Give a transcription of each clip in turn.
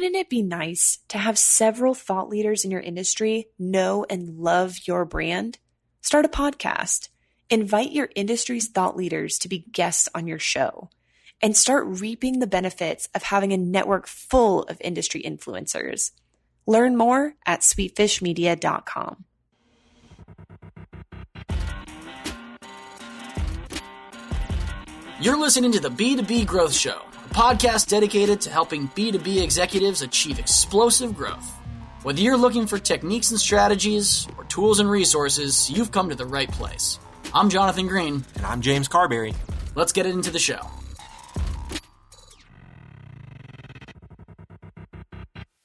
wouldn't it be nice to have several thought leaders in your industry know and love your brand? Start a podcast. Invite your industry's thought leaders to be guests on your show, and start reaping the benefits of having a network full of industry influencers. Learn more at sweetfishmedia.com. You're listening to the B2B Growth Show, a podcast dedicated to helping B2B executives achieve explosive growth. Whether you're looking for techniques and strategies or tools and resources, you've come to the right place. I'm Jonathan Green. And I'm James Carberry. Let's get into the show.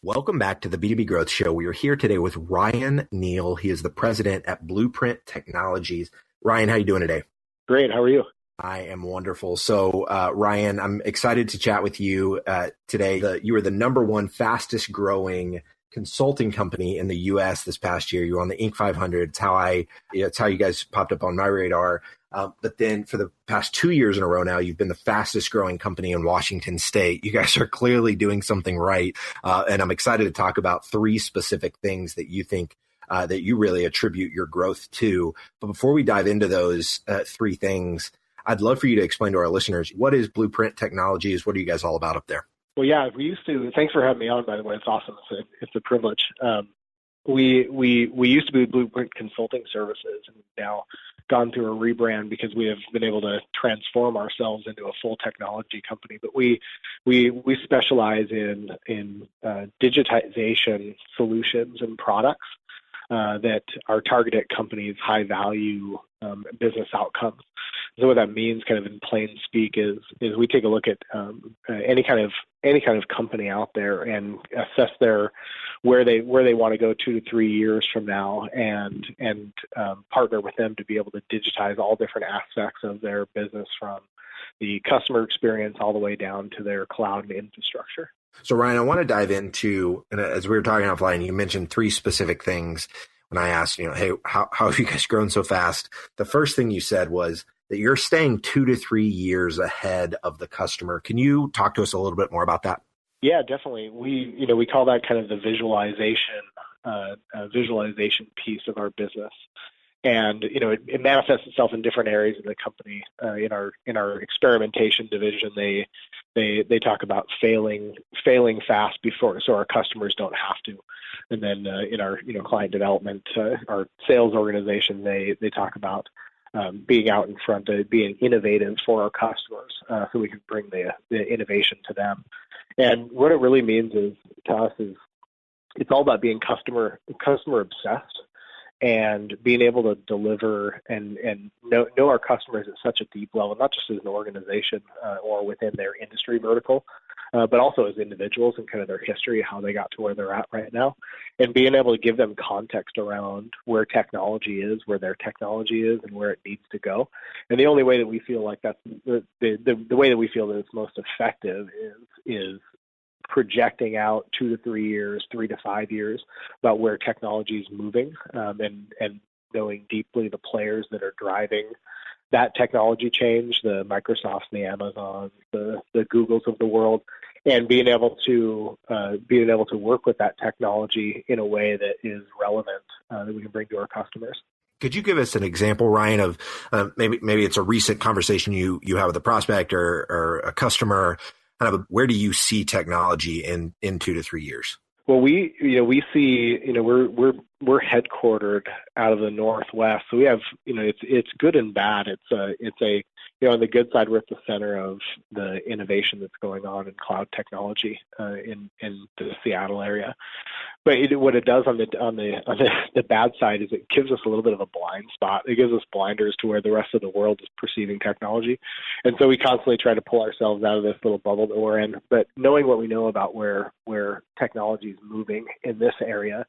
Welcome back to the B2B Growth Show. We are here today with Ryan Neal. He is the president at Blueprint Technologies. Ryan, how are you doing today? Great. How are you? I am wonderful. So, Ryan, I'm excited to chat with you today. You are the number one fastest growing consulting company in the U.S. this past year. You were on the Inc. 500. It's how you guys popped up on my radar. But then for the past 2 years in a row now, you've been the fastest growing company in Washington State. You guys are clearly doing something right. And I'm excited to talk about three specific things that you think that you really attribute your growth to. But before we dive into those three things, I'd love for you to explain to our listeners, what is Blueprint Technologies? What are you guys all about up there? Well, yeah, thanks for having me on, by the way. It's awesome. It's a privilege. We used to be Blueprint Consulting Services, and we've now gone through a rebrand because we have been able to transform ourselves into a full technology company. But we specialize in digitization solutions and products that are targeted at companies' high value business outcomes. So what that means, kind of in plain speak, is we take a look at any kind of company out there and assess where they want to go 2 to 3 years from now, and partner with them to be able to digitize all different aspects of their business, from the customer experience all the way down to their cloud and infrastructure. So Ryan, I want to dive into, and as we were talking offline, you mentioned three specific things when I asked, hey, how have you guys grown so fast? The first thing you said was that you're staying 2 to 3 years ahead of the customer. Can you talk to us a little bit more about that? Yeah, definitely. We call that kind of the visualization piece of our business. And, it manifests itself in different areas of the company. In our experimentation division, they talk about failing fast before, so our customers don't have to. And then in our client development, our sales organization, they talk about being out in front, being innovative for our customers, so we can bring the innovation to them. And what it really means to us is it's all about being customer obsessed, and being able to deliver and know our customers at such a deep level, not just as an organization or within their industry vertical, but also as individuals and kind of their history, how they got to where they're at right now, and being able to give them context around where technology is, where their technology is, and where it needs to go. And the only way that we feel like that's the way that we feel that it's most effective is projecting out 2 to 3 years, 3 to 5 years about where technology is moving, and knowing deeply the players that are driving that technology change, the Microsofts, the Amazons, the Googles of the world, and being able to work with that technology in a way that is relevant, that we can bring to our customers. Could you give us an example, Ryan, of maybe it's a recent conversation you have with a prospect or a customer? Kind of where do you see technology in 2 to 3 years? Well, we see, we're headquartered out of the Northwest, so we have, it's good and bad. It's on the good side, we're at the center of the innovation that's going on in cloud technology in the Seattle area. But what it does on the bad side is it gives us a little bit of a blind spot. It gives us blinders to where the rest of the world is perceiving technology, and so we constantly try to pull ourselves out of this little bubble that we're in. But knowing what we know about where technology is moving in this area,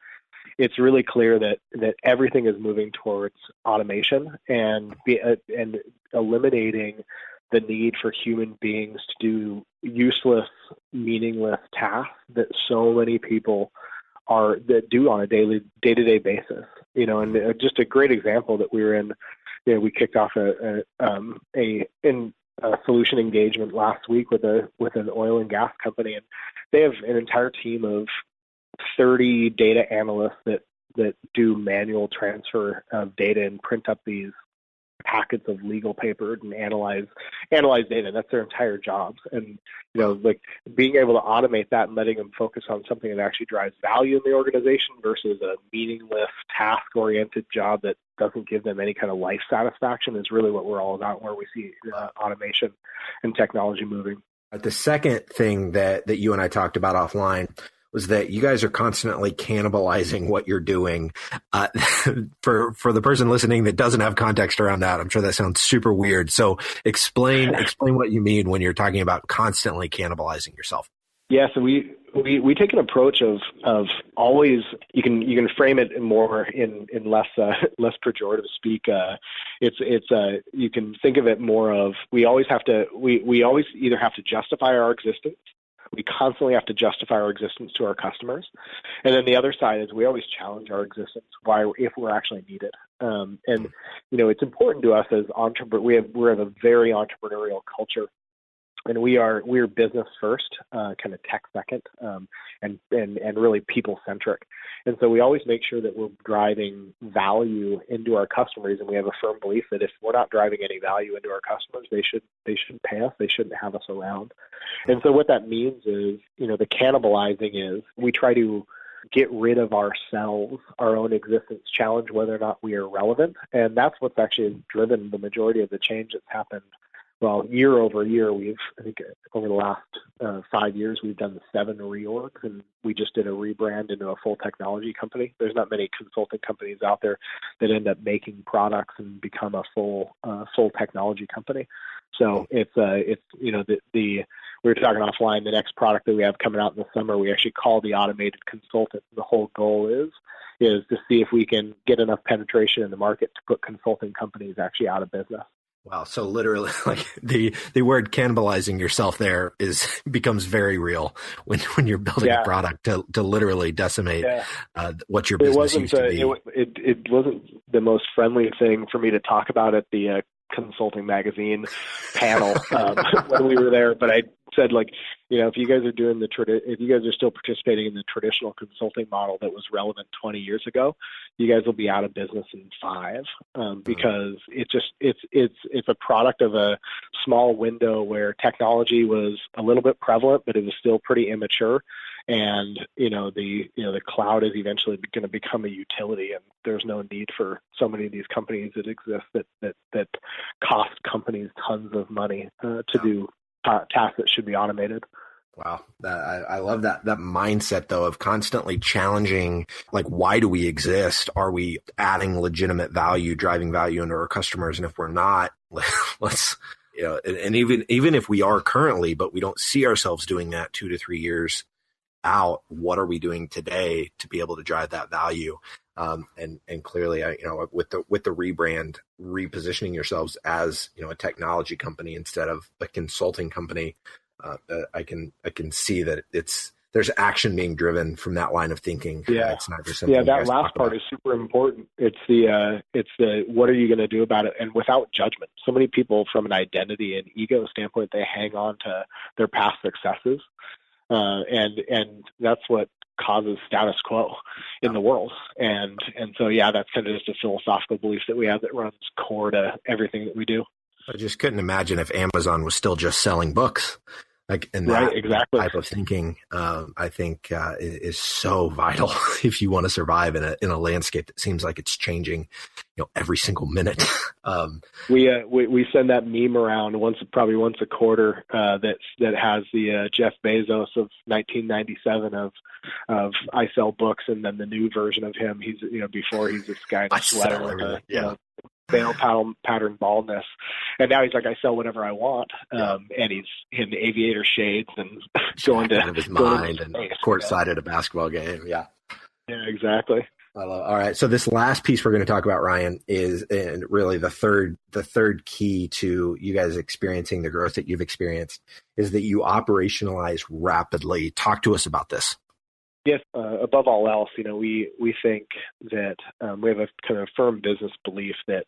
it's really clear that everything is moving towards automation and eliminating the need for human beings to do useless, meaningless tasks that so many people do on a day-to-day basis. And just a great example that we were in, we kicked off solution engagement last week with an oil and gas company, and they have an entire team of 30 data analysts that do manual transfer of data and print up these packets of legal paper and analyze data. That's their entire job. And, like being able to automate that and letting them focus on something that actually drives value in the organization versus a meaningless task-oriented job that doesn't give them any kind of life satisfaction is really what we're all about, where we see automation and technology moving. The second thing that you and I talked about offline was that you guys are constantly cannibalizing what you're doing. For the person listening that doesn't have context around that, I'm sure that sounds super weird. So explain what you mean when you're talking about constantly cannibalizing yourself. Yeah, so we take an approach of always, you can frame it more in less pejorative speak. You can think of it more of we always either have to justify our existence. We constantly have to justify our existence to our customers. And then the other side is we always challenge our existence if we're actually needed. And, it's important to us as entrepreneurs. We have a very entrepreneurial culture. And we're business first, kind of tech second, and really people centric. And so we always make sure that we're driving value into our customers, and we have a firm belief that if we're not driving any value into our customers, they shouldn't pay us, they shouldn't have us around. And so what that means is, the cannibalizing is we try to get rid of ourselves, our own existence, challenge whether or not we are relevant, and that's what's actually driven the majority of the change that's happened. Well, year over year, I think over the last 5 years, we've done 7 reorgs, and we just did a rebrand into a full technology company. There's not many consulting companies out there that end up making products and become a full technology company. So we were talking offline. The next product that we have coming out in the summer, we actually call the automated consultant. The whole goal is to see if we can get enough penetration in the market to put consulting companies actually out of business. Wow. So literally, like the word cannibalizing yourself there becomes very real when you're building a product to literally decimate what your business used to be. It wasn't the most friendly thing for me to talk about at the consulting magazine panel when we were there, but I said, if you guys are still participating in the traditional consulting model that was relevant 20 years ago, you guys will be out of business in 5, because it's a product of a small window where technology was a little bit prevalent, but it was still pretty immature. And the cloud is eventually going to become a utility, and there's no need for so many of these companies that exist that cost companies tons of money to do tasks that should be automated. Wow. I love that mindset, though, of constantly challenging, why do we exist? Are we adding legitimate value, driving value into our customers? And if we're not, let's, and even if we are currently, but we don't see ourselves doing that 2 to 3 years out, what are we doing today to be able to drive that value? And clearly, with the rebrand, repositioning yourselves as, a technology company instead of a consulting company, I can see that there's action being driven from that line of thinking. Yeah, it's not just something that last part is super important. It's the what are you going to do about it, and without judgment. So many people, from an identity and ego standpoint, they hang on to their past successes, and that's what causes status quo in the world. And so that's kind of just a philosophical belief that we have that runs core to everything that we do. I just couldn't imagine if Amazon was still just selling books. And that type of thinking, I think, is so vital if you want to survive in a landscape that seems like it's changing, every single minute. We send that meme around probably once a quarter, that has the Jeff Bezos of 1997 of I sell books, and then the new version of him. He's before he's this guy in a sweater with a veil pattern baldness, and now he's like, I sell whatever I want, and he's in the aviator shades and going to his mind and courtside at a basketball game. Yeah, exactly. All right, so this last piece we're going to talk about, Ryan, is really the third key to you guys experiencing the growth that you've experienced is that you operationalize rapidly. Talk to us about this. Yes, above all else, we think that we have a kind of firm business belief that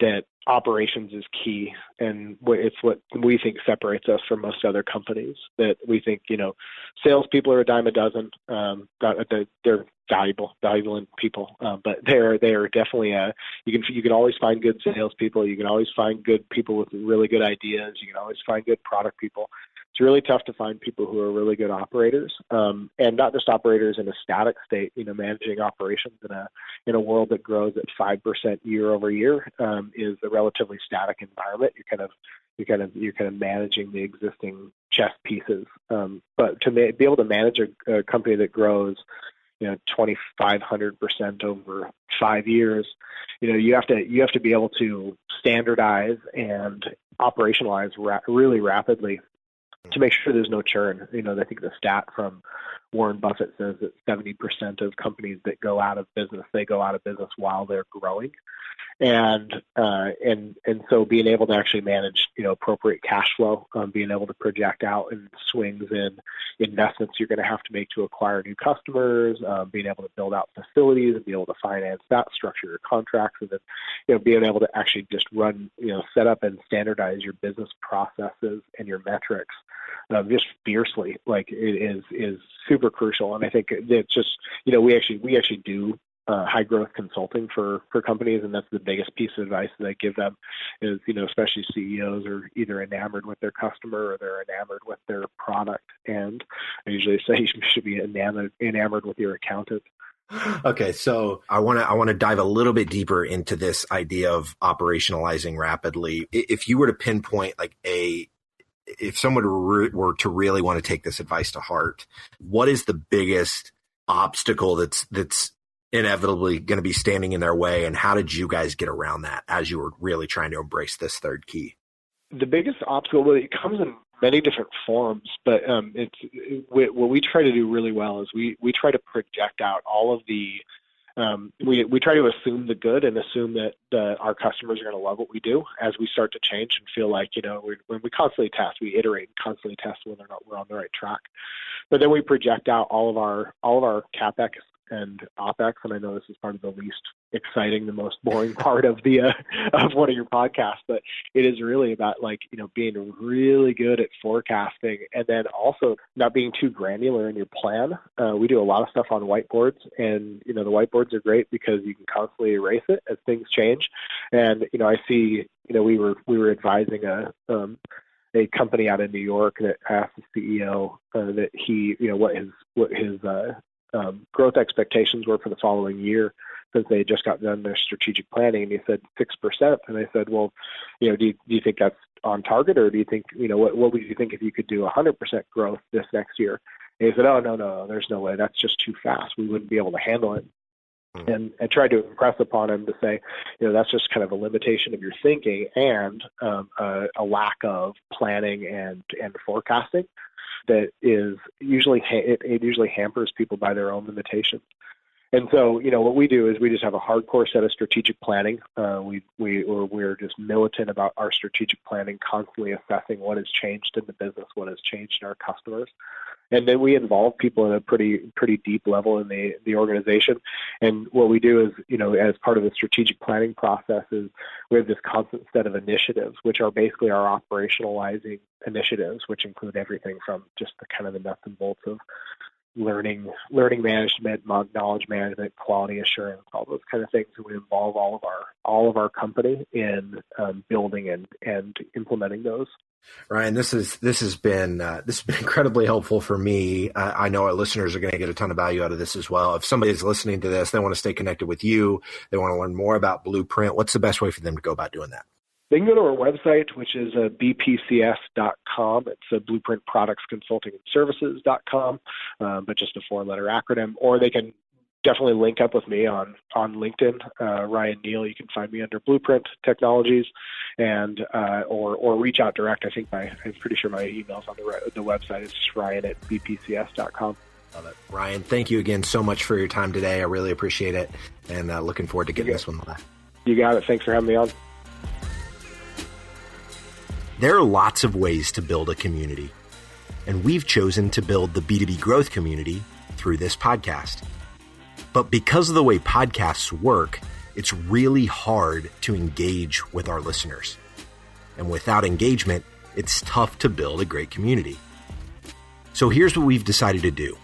that operations is key, and it's what we think separates us from most other companies. That we think, salespeople are a dime a dozen. They're valuable in people, but they are definitely you can always find good salespeople. You can always find good people with really good ideas. You can always find good product people. It's really tough to find people who are really good operators, and not just operators in a static state. Managing operations in a world that grows at 5% year over year is a relatively static environment. You're kind of managing the existing chess pieces, but to be able to manage a company that grows 2,500% over 5 years, you have to be able to standardize and operationalize really rapidly to make sure there's no churn. I think the stat from Warren Buffett says that 70% of companies that go out of business, they go out of business while they're growing. And so being able to actually manage, appropriate cash flow, being able to project out and swings in investments you're going to have to make to acquire new customers, being able to build out facilities and be able to finance that, structure your contracts, and then, being able to actually just run, set up and standardize your business processes and your metrics, just fiercely, like it is super crucial. And I think it's just, we actually do high growth consulting for companies, and that's the biggest piece of advice that I give them is, especially CEOs are either enamored with their customer or they're enamored with their product. And I usually say you should be enamored with your accountant. Okay, so I want to dive a little bit deeper into this idea of operationalizing rapidly. If you were to pinpoint if someone were to really want to take this advice to heart, what is the biggest obstacle that's inevitably going to be standing in their way, and how did you guys get around that as you were really trying to embrace this third key? The biggest obstacle, it comes in many different forms, but what we try to do really well is we try to project out all of the we try to assume the good and assume that our customers are going to love what we do as we start to change and feel like, when we constantly test, we iterate and constantly test whether or not we're on the right track. But then we project out all of our CapEx and OpEx, and I know this is part of the least exciting, the most boring part of of one of your podcasts, but it is really about being really good at forecasting, and then also not being too granular in your plan. We do a lot of stuff on whiteboards, and the whiteboards are great because you can constantly erase it as things change. And I see, we were advising a company out in New York that asked the CEO that he, what his growth expectations were for the following year, since they had just got done their strategic planning, and he said 6%. And I said, well, do you think that's on target, or do you think, what would you think if you could do 100% growth this next year? And he said, oh, no, there's no way. That's just too fast. We wouldn't be able to handle it. And I tried to impress upon him to say, that's just kind of a limitation of your thinking and a lack of planning and forecasting that is usually it usually hampers people by their own limitations. And so, what we do is we just have a hardcore set of strategic planning. We're just militant about our strategic planning, constantly assessing what has changed in the business, what has changed in our customers. And then we involve people at a pretty deep level in the organization. And what we do is, as part of the strategic planning process, is we have this constant set of initiatives, which are basically our operationalizing initiatives, which include everything from just the kind of the nuts and bolts of learning management, knowledge management, quality assurance, all those kind of things. And we involve all of our company in building and implementing those. Ryan, this has been incredibly helpful for me. I know our listeners are going to get a ton of value out of this as well. If somebody is listening to this, they want to stay connected with you, they want to learn more about Blueprint, what's the best way for them to go about doing that? They can go to our website, which is bpcs.com. It's Blueprint Products Consulting and Services.com, but just a 4-letter acronym. Or they can definitely link up with me on LinkedIn, Ryan Neal. You can find me under Blueprint Technologies, and or reach out direct. I'm pretty sure my email's on the website. It's just ryan@bpcs.com. Love it. Ryan, thank you again so much for your time today. I really appreciate it, and looking forward to getting this one live. You got it. Thanks for having me on. There are lots of ways to build a community, and we've chosen to build the B2B growth community through this podcast. But because of the way podcasts work, it's really hard to engage with our listeners. And without engagement, it's tough to build a great community. So here's what we've decided to do.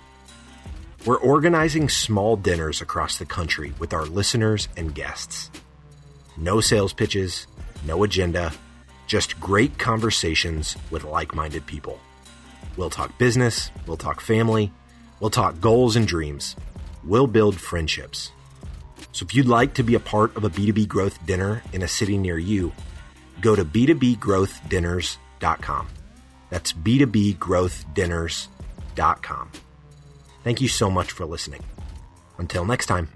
We're organizing small dinners across the country with our listeners and guests. No sales pitches, no agenda, just great conversations with like-minded people. We'll talk business, we'll talk family, we'll talk goals and dreams. We'll build friendships. So if you'd like to be a part of a B2B growth dinner in a city near you, go to b2bgrowthdinners.com. That's b2bgrowthdinners.com. Thank you so much for listening. Until next time.